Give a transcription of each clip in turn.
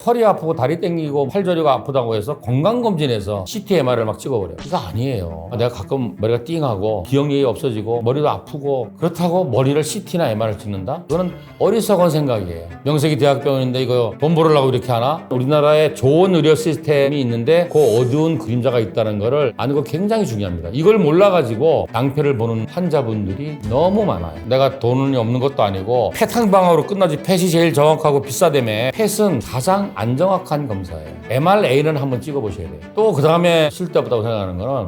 허리 아프고 다리 땡기고 팔저리가 아프다고 해서 건강검진에서 CT, MR을 막 찍어버려요. 그거 아니에요. 내가 가끔 머리가 띵하고 기억력이 없어지고 머리도 아프고 그렇다고 머리를 CT나 MR을 찍는다? 그거는 어리석은 생각이에요. 명색이 대학병원인데 이거 돈 벌으려고 이렇게 하나? 우리나라에 좋은 의료 시스템이 있는데 그 어두운 그림자가 있다는 거를 아는 거 굉장히 중요합니다. 이걸 몰라가지고 낭패를 보는 환자분들이 너무 많아요. 내가 돈이 없는 것도 아니고 펫 한 방으로 끝나지. 펫이 제일 정확하고 비싸다며. 펫은 가장 안 정확한 검사예요. MRA는 한번 찍어보셔야 돼요. 또 그 다음에 쓸데없다고 생각하는 거는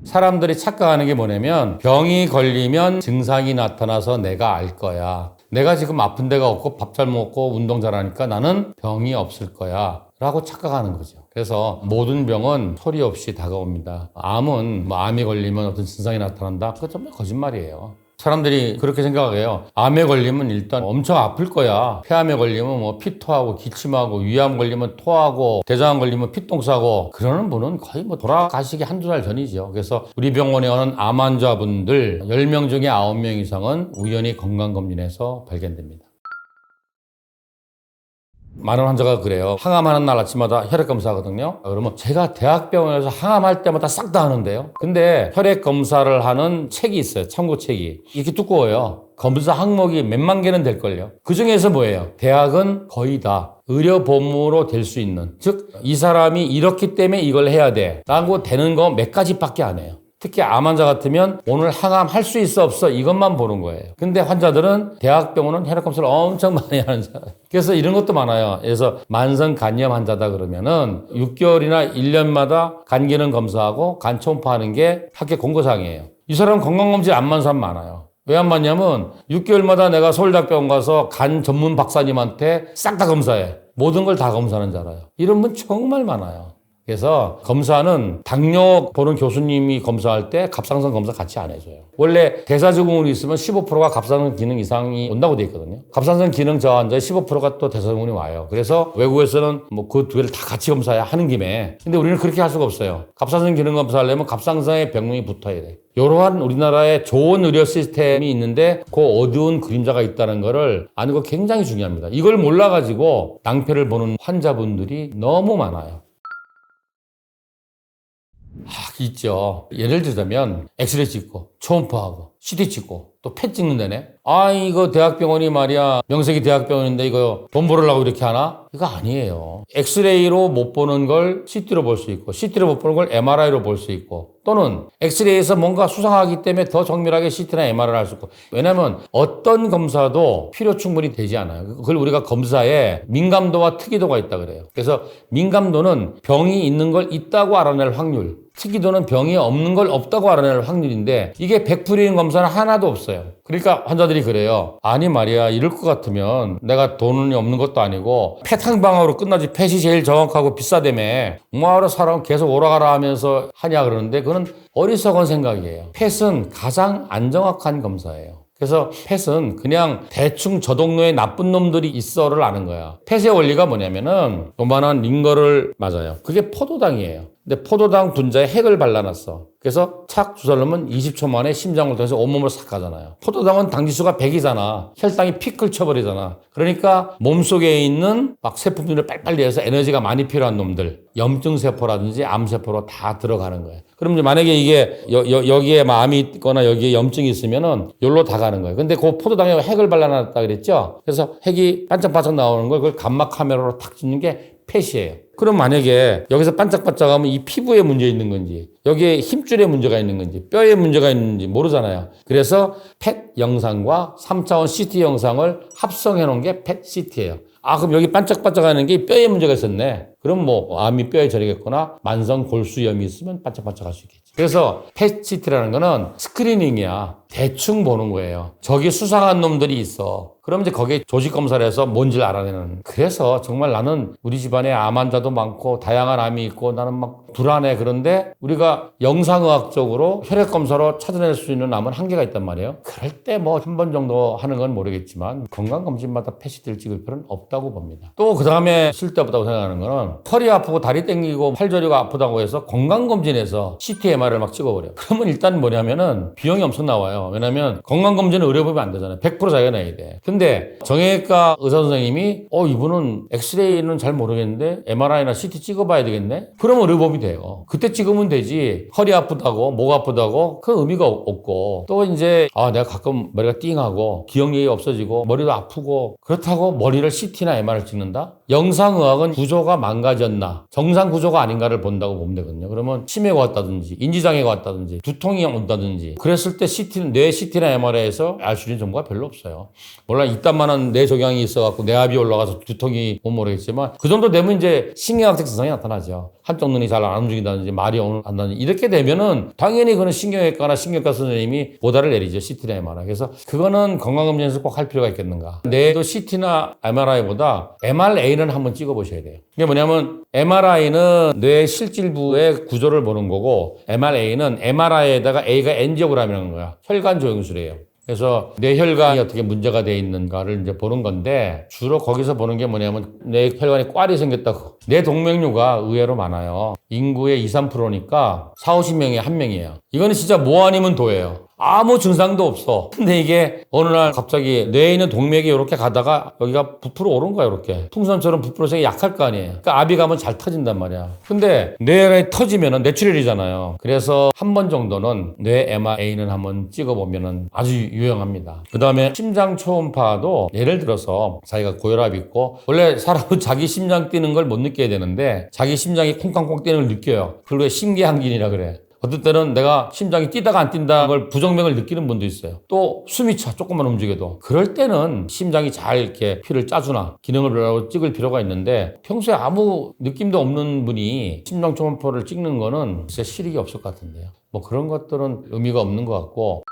사람들이 착각하는 게 뭐냐면 병이 걸리면 증상이 나타나서 내가 알 거야. 내가 지금 아픈 데가 없고 밥 잘 먹고 운동 잘하니까 나는 병이 없을 거야 라고 착각하는 거죠. 그래서 모든 병은 소리 없이 다가옵니다. 암은 암이 걸리면 어떤 증상이 나타난다? 그거 정말 거짓말이에요. 사람들이 그렇게 생각해요. 암에 걸리면 일단 엄청 아플 거야. 폐암에 걸리면 뭐 피토하고 기침하고, 위암 걸리면 토하고, 대장암 걸리면 피똥 싸고, 그러는 분은 거의 뭐 돌아가시기 한두 달 전이죠. 그래서 우리 병원에 오는 암 환자분들 10명 중에 9명 이상은 우연히 건강검진에서 발견됩니다. 많은 환자가 그래요. 항암하는 날 아침마다 혈액검사 하거든요. 그러면 제가 대학병원에서 항암할 때마다 싹 다 하는데요. 근데 혈액검사를 하는 책이 있어요. 참고책이. 이렇게 두꺼워요. 검사 항목이 몇만 개는 될걸요. 그 중에서 뭐예요? 대학은 거의 다 의료보험으로 될 수 있는, 즉 이 사람이 이렇기 때문에 이걸 해야 돼 라고 되는 거 몇 가지밖에 안 해요. 특히 암 환자 같으면 오늘 항암 할 수 있어 없어 이것만 보는 거예요. 근데 환자들은 대학병원은 혈액검사를 엄청 많이 하는 사람. 그래서 이런 것도 많아요. 그래서 만성 간염 환자다 그러면은 6개월이나 1년마다 간 기능 검사하고 간 초음파하는 게 학회 공고사항이에요. 이 사람 건강검진 안 맞는 사람 많아요. 왜 안 맞냐면 6개월마다 내가 서울대학병원 가서 간 전문 박사님한테 싹 다 검사해. 모든 걸 다 검사하는 줄 알아요. 이런 분 정말 많아요. 그래서 검사는 당뇨 보는 교수님이 검사할 때 갑상선 검사 같이 안 해줘요. 원래 대사증후군이 있으면 15%가 갑상선 기능 이상이 온다고 돼 있거든요. 갑상선 기능 저하 환자의 15%가 또 대사증후군이 와요. 그래서 외국에서는 뭐 그 두 개를 다 같이 검사해야 하는 김에, 근데 우리는 그렇게 할 수가 없어요. 갑상선 기능 검사하려면 갑상선에 병명이 붙어야 돼. 이러한 우리나라에 좋은 의료 시스템이 있는데 그 어두운 그림자가 있다는 거를 아는 거 굉장히 중요합니다. 이걸 몰라가지고 낭패를 보는 환자분들이 너무 많아요. 있죠. 예를 들자면 엑스레이 찍고 초음파하고 CT 찍고 또 펫 찍는 데네. 이거 대학병원이 말이야 명색이 대학병원인데 이거 돈 벌으려고 이렇게 하나? 이거 아니에요. 엑스레이로 못 보는 걸 CT로 볼 수 있고, CT로 못 보는 걸 MRI로 볼 수 있고, 또는 엑스레이에서 뭔가 수상하기 때문에 더 정밀하게 CT나 MRI를 할 수 있고. 왜냐하면 어떤 검사도 필요 충분히 되지 않아요. 그걸 우리가 검사에 민감도와 특이도가 있다 그래요. 그래서 민감도는 병이 있는 걸 있다고 알아낼 확률, 특이도는 병이 없는 걸 없다고 알아낼 확률인데 이게 100%인 검사는 하나도 없어요. 그러니까 환자들이 그래요. 아니 말이야, 이럴 것 같으면 내가 돈이 없는 것도 아니고 펫 한 방으로 끝나지. 펫이 제일 정확하고 비싸다며 뭐하러 사람 계속 오라가라 하면서 하냐 그러는데 그건 어리석은 생각이에요. 펫은 가장 안 정확한 검사예요. 그래서 펫은 그냥 대충 저 동네에 나쁜 놈들이 있어를 아는 거야. 펫의 원리가 뭐냐면은 요만한 링거를 맞아요. 그게 포도당이에요. 근데 포도당 분자에 핵을 발라놨어. 그래서 착 주사를 넣으면 20초 만에 심장을 통해서 온몸을 싹 가잖아요. 포도당은 당지수가 100이잖아. 혈당이 피클 쳐버리잖아. 그러니까 몸속에 있는 막 세포분들을 빨리빨리 해서 에너지가 많이 필요한 놈들, 염증세포라든지 암세포로 다 들어가는 거예요. 그럼 이제 만약에 이게 여기에 암이 있거나 여기에 염증이 있으면은 여기로 다 가는 거예요. 근데 그 포도당에 핵을 발라놨다 그랬죠? 그래서 핵이 반짝반짝 나오는 걸 그걸 감막 카메라로 탁 찍는 게 펫이에요. 그럼 만약에 여기서 반짝반짝하면 이 피부에 문제 있는 건지, 여기에 힘줄에 문제가 있는 건지, 뼈에 문제가 있는지 모르잖아요. 그래서 펫 영상과 3차원 CT 영상을 합성해 놓은 게 펫 CT예요. 그럼 여기 반짝반짝하는 게 뼈에 문제가 있었네. 그럼 뭐 암이 뼈에 저리겠거나 만성 골수염이 있으면 반짝반짝할 수 있겠죠. 그래서 펫 CT라는 거는 스크리닝이야. 대충 보는 거예요. 저기 수상한 놈들이 있어. 그럼 이제 거기에 조직 검사를 해서 뭔지를 알아내는. 그래서 정말 나는 우리 집안에 암 환자도 많고 다양한 암이 있고 나는 막 불안해. 그런데 우리가 영상의학적으로 혈액 검사로 찾아낼 수 있는 암은 한계가 있단 말이에요. 그럴 때 뭐 한 번 정도 하는 건 모르겠지만 건강검진마다 펫CT를 찍을 필요는 없다고 봅니다. 또 그 다음에 쓸데없다고 생각하는 거는 허리 아프고 다리 땡기고 팔저리가 아프다고 해서 건강검진에서 CT, MR을 막 찍어버려요. 그러면 일단 뭐냐면은 비용이 엄청 나와요. 돼요. 왜냐면 건강검진은 의료 보면 안 되잖아요. 100% 자기가 내야 돼. 근데 정형외과 의사 선생님이 이분은 엑스레이는 잘 모르겠는데 MRI나 CT 찍어봐야 되겠네? 그러면 의료보험이 돼요. 그때 찍으면 되지. 허리 아프다고 목 아프다고 그 의미가 없고 또 이제 내가 가끔 머리가 띵하고 기억력이 없어지고 머리도 아프고 그렇다고 머리를 CT나 MRI를 찍는다? 영상의학은 구조가 망가졌나 정상 구조가 아닌가를 본다고 보면 되거든요. 그러면 치매가 왔다든지 인지장애가 왔다든지 두통이 온다든지 그랬을 때 뇌 CT나 MRI에서 알 수 있는 정보가 별로 없어요. 물론 이딴만한 뇌 종양이 있어갖고 뇌압이 올라가서 두통이 못 모르겠지만 그 정도 되면 이제 신경학적 증상이 나타나죠. 한쪽 눈이 잘 안 움직인다든지 말이 안 나든지 이렇게 되면은 당연히 그는 신경외과나 신경과 선생님이 보다를 내리죠. CT나 MRI. 그래서 그거는 건강검진에서 꼭 할 필요가 있겠는가. 뇌도 CT나 MRI보다 MRA는 한번 찍어보셔야 돼요. 이게 뭐냐면 MRI는 뇌 실질부의 구조를 보는 거고 MRA는 MRI에다가 A가 엔지오그램이라는 거야. 혈관 조영술이에요. 그래서 뇌혈관이 어떻게 문제가 돼 있는가를 이제 보는 건데 주로 거기서 보는 게 뭐냐면 뇌 혈관에 꽈리 생겼다고. 뇌 동맥류가 의외로 많아요. 인구의 2, 3%니까 4, 50명에 1명이에요. 이거는 진짜 뭐 아니면 도예요. 아무 증상도 없어. 근데 이게 어느 날 갑자기 뇌에 있는 동맥이 이렇게 가다가 여기가 부풀어 오른 거야, 이렇게. 풍선처럼 부풀어서 약할 거 아니에요. 그러니까 압이 가면 잘 터진단 말이야. 근데 뇌에 터지면은 뇌출혈이잖아요. 그래서 한 번 정도는 뇌 MRA는 한번 찍어보면은 아주 유용합니다. 그 다음에 심장 초음파도 예를 들어서 자기가 고혈압이 있고 원래 사람은 자기 심장 뛰는 걸 못 느껴야 되는데 자기 심장이 콩쾅콩 뛰는 걸 느껴요. 그걸 심계항진이라 그래. 어떤 때는 내가 심장이 뛰다가 안 뛴다는 걸 부정맥을 느끼는 분도 있어요. 또 숨이 차, 조금만 움직여도. 그럴 때는 심장이 잘 이렇게 피를 짜주나 기능을 찍을 필요가 있는데 평소에 아무 느낌도 없는 분이 심장 초음파를 찍는 거는 진짜 실익이 없을 것 같은데요. 뭐 그런 것들은 의미가 없는 것 같고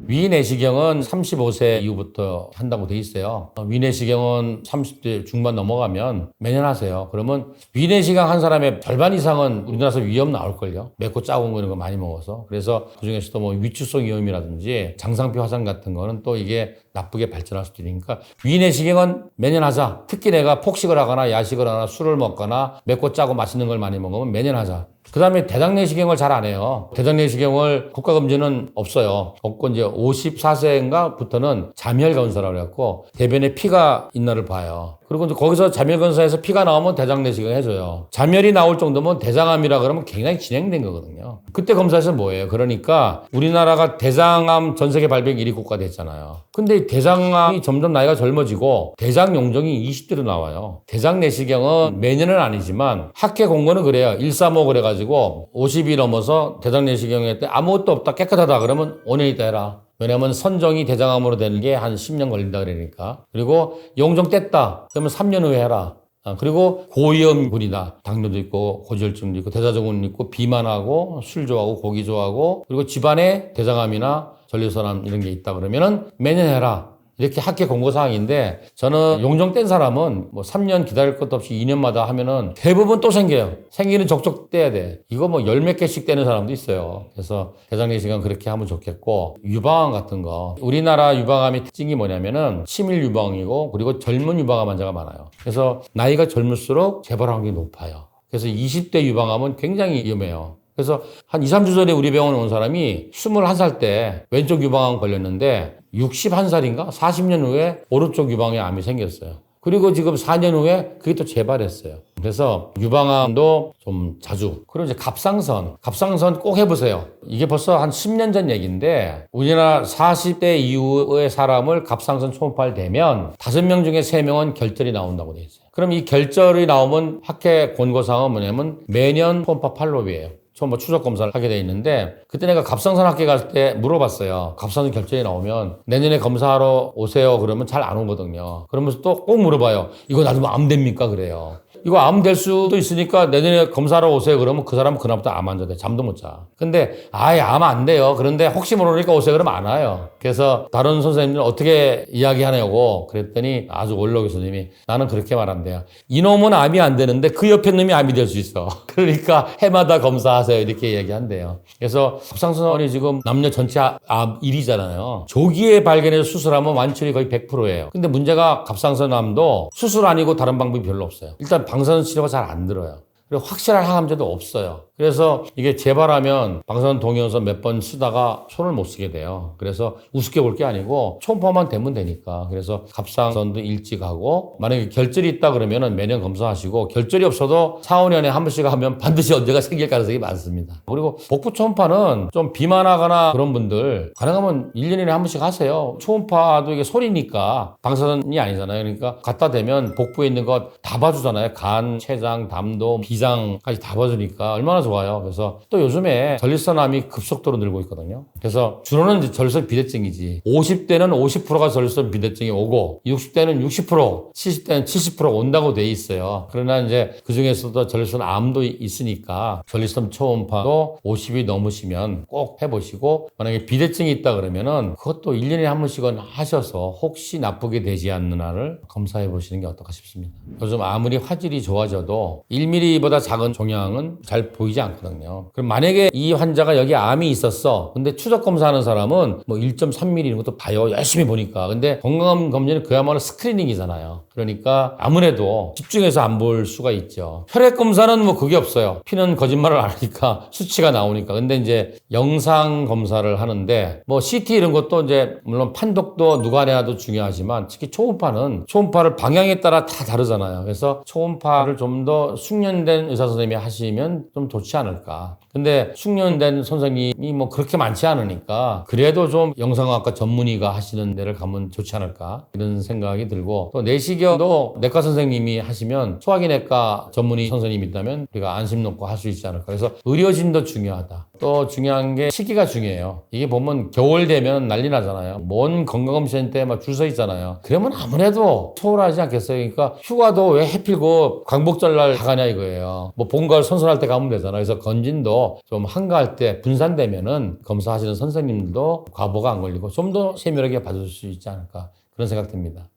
위내시경은 35세 이후부터 한다고 돼 있어요. 위내시경은 30대 중반 넘어가면 매년 하세요. 그러면 위내시경 한 사람의 절반 이상은 우리나라에서 위염 나올걸요. 맵고 짜고 이런 거 많이 먹어서. 그래서 그중에서도 뭐 위축성 위염이라든지 장상피 화상 같은 거는 또 이게 나쁘게 발전할 수도 있으니까 위내시경은 매년 하자. 특히 내가 폭식을 하거나 야식을 하거나 술을 먹거나 맵고 짜고 맛있는 걸 많이 먹으면 매년 하자. 그 다음에 대장내시경을 잘 안 해요. 대장내시경을 국가검진은 없어요. 없고 이제 54세인가부터는 잠혈검사라고 해갖고 대변에 피가 있나를 봐요. 그리고 이제 거기서 잠혈검사에서 피가 나오면 대장내시경 해줘요. 잠혈이 나올 정도면 대장암이라 그러면 굉장히 진행된 거거든요. 그때 검사에서 뭐예요? 그러니까 우리나라가 대장암 전 세계 발병 1위 국가 됐잖아요. 근데 대장암이 점점 나이가 젊어지고 대장용종이 20대로 나와요. 대장내시경은 매년은 아니지만 학회 공고는 그래요. 135 그래가지고 50이 넘어서 대장내시경 했을 때 아무것도 없다 깨끗하다 그러면 5년 있다 해라. 왜냐면 선정이 대장암으로 되는 게 한 10년 걸린다 그러니까. 그리고 용종 뗐다. 그러면 3년 후에 해라. 그리고 고위험군이다. 당뇨도 있고 고지혈증도 있고 대사증후군 있고 비만하고 술 좋아하고 고기 좋아하고 그리고 집안에 대장암이나 전립선암 이런 게 있다 그러면은 매년 해라. 이렇게 학회 공고사항인데 저는 용종 뗀 사람은 뭐 3년 기다릴 것도 없이 2년마다 하면은 대부분 또 생겨요. 생기는 족족 떼야 돼. 이거 뭐 10몇 개씩 떼는 사람도 있어요. 그래서 대장내시경 그렇게 하면 좋겠고 유방암 같은 거 우리나라 유방암의 특징이 뭐냐면은 치밀 유방이고 그리고 젊은 유방암 환자가 많아요. 그래서 나이가 젊을수록 재발 확률이 높아요. 그래서 20대 유방암은 굉장히 위험해요. 그래서 한 2, 3주 전에 우리 병원에 온 사람이 21살 때 왼쪽 유방암 걸렸는데 61살인가? 40년 후에 오른쪽 유방에 암이 생겼어요. 그리고 지금 4년 후에 그게 또 재발했어요. 그래서 유방암도 좀 자주. 그리고 이제 갑상선 꼭 해보세요. 이게 벌써 한 10년 전 얘기인데 우리나라 40대 이후의 사람을 갑상선 초음파를 대면 5명 중에 3명은 결절이 나온다고 돼 있어요. 그럼 이 결절이 나오면 학회 권고사항은 뭐냐면 매년 초음파 팔로우예요. 처음 추적 검사를 하게 돼 있는데 그때 내가 갑상선 학회 갈 때 물어봤어요. 갑상선 결절이 나오면 내년에 검사하러 오세요. 그러면 잘 안 오거든요. 그러면서 또 꼭 물어봐요. 이거 놔두면 암 됩니까? 그래요. 이거 암 될 수도 있으니까 내년에 검사하러 오세요. 그러면 그 사람은 그날부터 암 환자 돼. 잠도 못 자. 근데 아예 암 안 돼요. 그런데 혹시 모르니까 오세요. 그러면 안 와요. 그래서 다른 선생님들은 어떻게 이야기하냐고 그랬더니 아주 원로 교수님이 나는 그렇게 말한대요. 이놈은 암이 안 되는데 그 옆에 놈이 암이 될 수 있어. 그러니까 해마다 검사하세요. 이렇게 이야기한대요. 그래서 갑상선이 지금 남녀 전체 암 1위잖아요. 조기에 발견해서 수술하면 완치율이 거의 100%예요. 근데 문제가 갑상선암도 수술 아니고 다른 방법이 별로 없어요. 일단 방사선 치료가 잘 안 들어요. 그리고 확실한 항암제도 없어요. 그래서 이게 재발하면 방사선 동위원소 몇 번 쓰다가 손을 못 쓰게 돼요. 그래서 우습게 볼 게 아니고 초음파만 되면 되니까. 그래서 갑상선도 일찍 하고 만약에 결절이 있다 그러면은 매년 검사하시고 결절이 없어도 4, 5년에 한 번씩 하면 반드시 언제가 생길 가능성이 많습니다. 그리고 복부 초음파는 좀 비만하거나 그런 분들 가능하면 1년에 한 번씩 하세요. 초음파도 이게 소리니까 방사선이 아니잖아요. 그러니까 갖다 대면 복부에 있는 거 다 봐주잖아요. 간, 췌장, 담도, 비장까지 다 봐주니까 얼마나 좋아요. 그래서 또 요즘에 전립선암이 급속도로 늘고 있거든요. 그래서 주로는 이제 전립선 비대증이지. 50대는 50%가 전립선 비대증이 오고 60대는 60%, 70대는 70% 온다고 돼 있어요. 그러나 이제 그 중에서도 전립선 암도 있으니까 전립선 초음파도 50이 넘으시면 꼭 해보시고 만약에 비대증이 있다 그러면은 그것도 1년에 한 번씩은 하셔서 혹시 나쁘게 되지 않는 한을 검사해 보시는 게 어떨까 싶습니다. 요즘 아무리 화질이 좋아져도 1mm보다 작은 종양은 잘 보이지 않거든요. 그럼 만약에 이 환자가 여기 암이 있었어. 근데 추적 검사하는 사람은 뭐 1.3mm 이런 것도 봐요. 열심히 보니까. 근데 건강 검진은 그야말로 스크리닝이잖아요. 그러니까 아무래도 집중해서 안 볼 수가 있죠. 혈액 검사는 뭐 그게 없어요. 피는 거짓말을 안 하니까 수치가 나오니까. 근데 이제 영상 검사를 하는데 뭐 CT 이런 것도 이제 물론 판독도 누가 내놔도 중요하지만 특히 초음파는 초음파를 방향에 따라 다 다르잖아요. 그래서 초음파를 좀 더 숙련된 의사 선생님이 하시면 좀 좋지 않을까. 근데 숙련된 선생님이 뭐 그렇게 많지 않으니까 그래도 좀 영상학과 전문의가 하시는 데를 가면 좋지 않을까 이런 생각이 들고 또 내시경도 내과 선생님이 하시면 소화기내과 전문의 선생님이 있다면 우리가 안심 놓고 할 수 있지 않을까. 그래서 의료진도 중요하다. 또 중요한 게 시기가 중요해요. 이게 보면 겨울 되면 난리 나잖아요. 먼 건강검진 때 막 줄 서 있잖아요. 그러면 아무래도 소홀하지 않겠어요. 그러니까 휴가도 왜 해필고 광복절날 다 가냐 이거예요. 뭐 봄가을 선선할 때 가면 되잖아요. 그래서 건진도 좀 한가할 때 분산되면은 검사하시는 선생님들도 과보가 안 걸리고 좀 더 세밀하게 봐줄 수 있지 않을까 그런 생각 듭니다.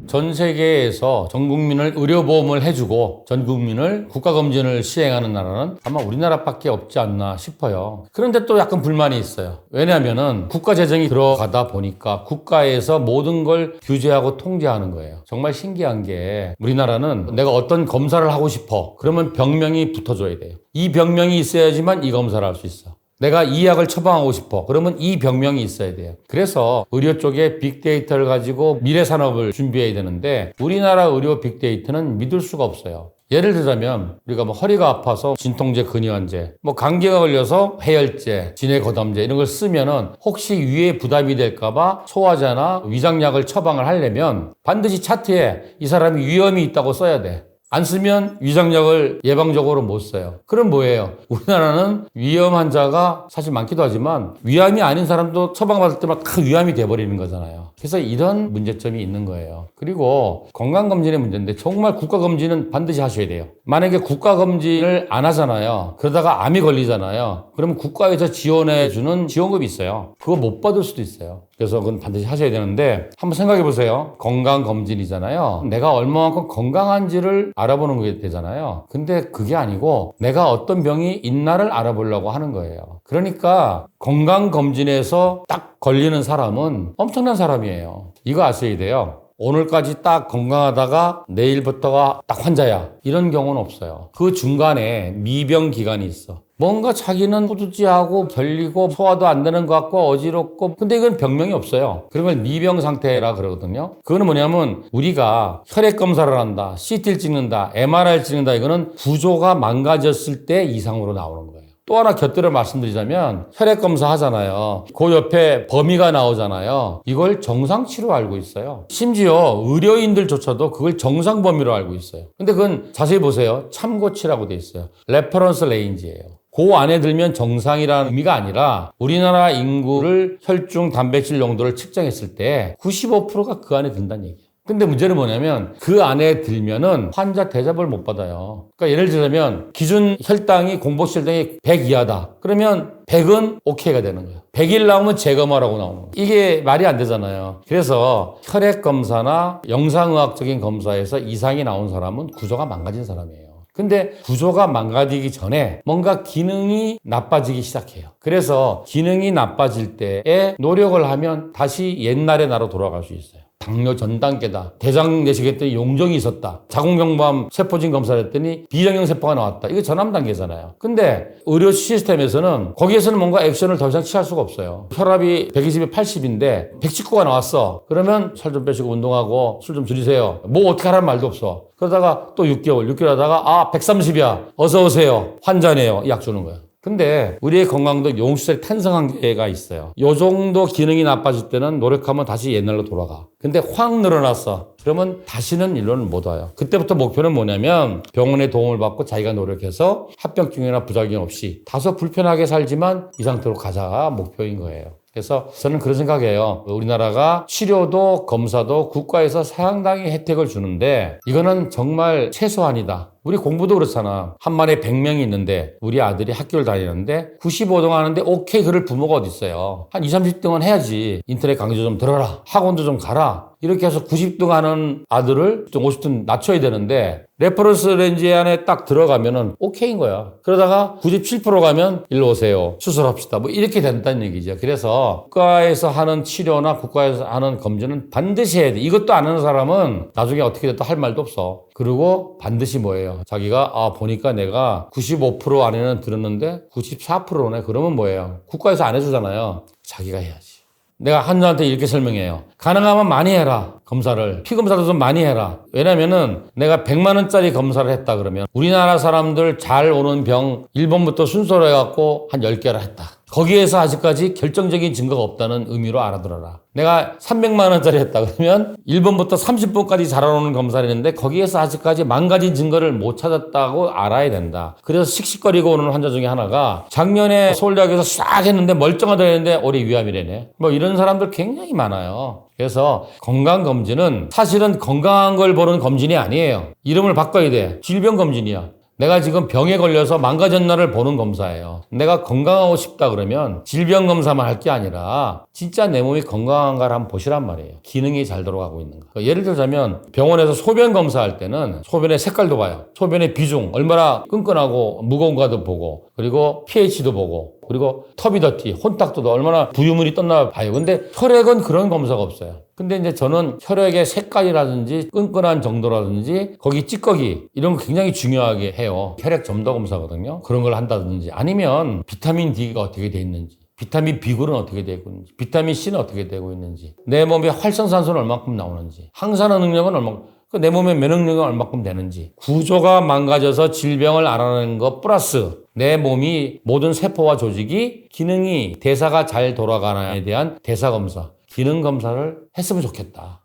전 세계에서 전 국민을 의료보험을 해주고 전 국민을 국가검진을 시행하는 나라는 아마 우리나라밖에 없지 않나 싶어요. 그런데 또 약간 불만이 있어요. 왜냐하면은 국가재정이 들어가다 보니까 국가에서 모든 걸 규제하고 통제하는 거예요. 정말 신기한 게 우리나라는 내가 어떤 검사를 하고 싶어. 그러면 병명이 붙어줘야 돼요. 이 병명이 있어야지만 이 검사를 할 수 있어. 내가 이 약을 처방하고 싶어. 그러면 이 병명이 있어야 돼요. 그래서 의료 쪽에 빅데이터를 가지고 미래 산업을 준비해야 되는데 우리나라 의료 빅데이터는 믿을 수가 없어요. 예를 들자면 우리가 뭐 허리가 아파서 진통제, 근이환제, 뭐 감기가 걸려서 해열제, 진해거담제 이런 걸 쓰면은 혹시 위에 부담이 될까봐 소화제나 위장약을 처방을 하려면 반드시 차트에 이 사람이 위험이 있다고 써야 돼. 안 쓰면 위장약을 예방적으로 못 써요. 그럼 뭐예요? 우리나라는 위험 환자가 사실 많기도 하지만 위암이 아닌 사람도 처방받을 때마다 큰 위암이 돼버리는 거잖아요. 그래서 이런 문제점이 있는 거예요. 그리고 건강검진의 문제인데 정말 국가검진은 반드시 하셔야 돼요. 만약에 국가검진을 안 하잖아요. 그러다가 암이 걸리잖아요. 그러면 국가에서 지원해주는 지원금이 있어요. 그거 못 받을 수도 있어요. 그래서 그건 반드시 하셔야 되는데 한번 생각해 보세요. 건강검진이잖아요. 내가 얼마만큼 건강한지를 알아보는 게 되잖아요. 근데 그게 아니고 내가 어떤 병이 있나를 알아보려고 하는 거예요. 그러니까 건강검진에서 딱 걸리는 사람은 엄청난 사람이에요. 이거 아셔야 돼요. 오늘까지 딱 건강하다가 내일부터가 딱 환자야. 이런 경우는 없어요. 그 중간에 미병 기간이 있어. 뭔가 자기는 후두지하고 결리고 소화도 안 되는 것 같고 어지럽고 근데 이건 병명이 없어요. 그런 걸 미병 상태라 그러거든요. 그거는 뭐냐면 우리가 혈액 검사를 한다, CT를 찍는다, MRI를 찍는다 이거는 구조가 망가졌을 때 이상으로 나오는 거예요. 또 하나 곁들여 말씀드리자면 혈액 검사 하잖아요. 그 옆에 범위가 나오잖아요. 이걸 정상치로 알고 있어요. 심지어 의료인들조차도 그걸 정상 범위로 알고 있어요. 근데 그건 자세히 보세요. 참고치라고 돼 있어요. 레퍼런스 레인지예요. 그 안에 들면 정상이라는 의미가 아니라 우리나라 인구를 혈중 단백질 농도를 측정했을 때 95%가 그 안에 든다는 얘기예요. 근데 문제는 뭐냐면 그 안에 들면은 환자 대접을 못 받아요. 그러니까 예를 들자면 기준 혈당이 공복시 혈당이 100 이하다. 그러면 100은 오케이가 되는 거예요. 100일 나오면 재검하라고 나오는 거예요. 이게 말이 안 되잖아요. 그래서 혈액 검사나 영상의학적인 검사에서 이상이 나온 사람은 구조가 망가진 사람이에요. 근데 구조가 망가지기 전에 뭔가 기능이 나빠지기 시작해요. 그래서 기능이 나빠질 때에 노력을 하면 다시 옛날의 나로 돌아갈 수 있어요. 당뇨 전 단계다. 대장 내시경 했더니 용종이 있었다. 자궁경부암 세포진 검사를 했더니 B형형 세포가 나왔다. 이거 전암 단계잖아요. 근데 의료 시스템에서는 거기에서는 뭔가 액션을 더 이상 취할 수가 없어요. 혈압이 120에 80인데 119가 나왔어. 그러면 살 좀 빼시고 운동하고 술 좀 줄이세요. 뭐 어떻게 하라는 말도 없어. 그러다가 또 6개월 하다가 130이야. 어서 오세요. 환자네요. 약 주는 거야. 근데 우리의 건강도 용수철 탄성 한계가 있어요. 요 정도 기능이 나빠질 때는 노력하면 다시 옛날로 돌아가. 근데 확 늘어났어. 그러면 다시는 일로는 못 와요. 그때부터 목표는 뭐냐면 병원의 도움을 받고 자기가 노력해서 합병증이나 부작용 없이 다소 불편하게 살지만 이 상태로 가자가 목표인 거예요. 그래서 저는 그런 생각이에요. 우리나라가 치료도 검사도 국가에서 상당히 혜택을 주는데 이거는 정말 최소한이다. 우리 공부도 그렇잖아. 한 반에 100명이 있는데 우리 아들이 학교를 다니는데 95등 하는데 오케이 그럴 부모가 어디 있어요. 한 20, 30등은 해야지. 인터넷 강좌 좀 들어라. 학원도 좀 가라. 이렇게 해서 90등 하는 아들을 좀 50등 낮춰야 되는데 레퍼런스 렌즈 안에 딱 들어가면은 오케이인 거야. 그러다가 97% 가면 일로 오세요. 수술합시다. 뭐 이렇게 된다는 얘기죠. 그래서 국가에서 하는 치료나 국가에서 하는 검진은 반드시 해야 돼. 이것도 안 하는 사람은 나중에 어떻게 됐다 할 말도 없어. 그리고 반드시 뭐예요? 자기가 보니까 내가 95% 안에는 들었는데 94%네. 그러면 뭐예요? 국가에서 안 해주잖아요. 자기가 해야지. 내가 환자한테 이렇게 설명해요. 가능하면 많이 해라. 검사를. 피검사도 좀 많이 해라. 왜냐면은 내가 100만 원짜리 검사를 했다 그러면 우리나라 사람들 잘 오는 병 1번부터 순서로 해갖고 한 10개를 했다. 거기에서 아직까지 결정적인 증거가 없다는 의미로 알아들어라. 내가 300만 원짜리 했다 그러면 1번부터 30번까지 자라오는 검사를 했는데 거기에서 아직까지 망가진 증거를 못 찾았다고 알아야 된다. 그래서 씩씩거리고 오는 환자 중에 하나가 작년에 서울대학에서 싹 했는데 멀쩡하다 했는데 올해 위암이래네. 뭐 이런 사람들 굉장히 많아요. 그래서 건강검진은 사실은 건강한 걸 보는 검진이 아니에요. 이름을 바꿔야 돼. 질병검진이야. 내가 지금 병에 걸려서 망가졌나를 보는 검사예요. 내가 건강하고 싶다 그러면 질병검사만 할 게 아니라 진짜 내 몸이 건강한가를 한번 보시란 말이에요. 기능이 잘 돌아가고 있는가. 예를 들자면 병원에서 소변 검사할 때는 소변의 색깔도 봐요. 소변의 비중, 얼마나 끈끈하고 무거운가도 보고 그리고 pH도 보고 그리고 터비더티, 혼탁도도 얼마나 부유물이 떴나 봐요. 근데 혈액은 그런 검사가 없어요. 근데 이제 저는 혈액의 색깔이라든지 끈끈한 정도라든지 거기 찌꺼기 이런 거 굉장히 중요하게 해요. 혈액 점도 검사거든요. 그런 걸 한다든지 아니면 비타민 D가 어떻게 돼 있는지 비타민 B군은 어떻게 되고 있는지 비타민 C는 어떻게 되고 있는지 내 몸에 활성산소는 얼마큼 나오는지 항산화 능력은 얼마큼 내 몸의 면역력이 얼마큼 되는지 구조가 망가져서 질병을 알아내는 것 플러스 내 몸이 모든 세포와 조직이 기능이 대사가 잘 돌아가나에 대한 대사 검사 기능 검사를 했으면 좋겠다.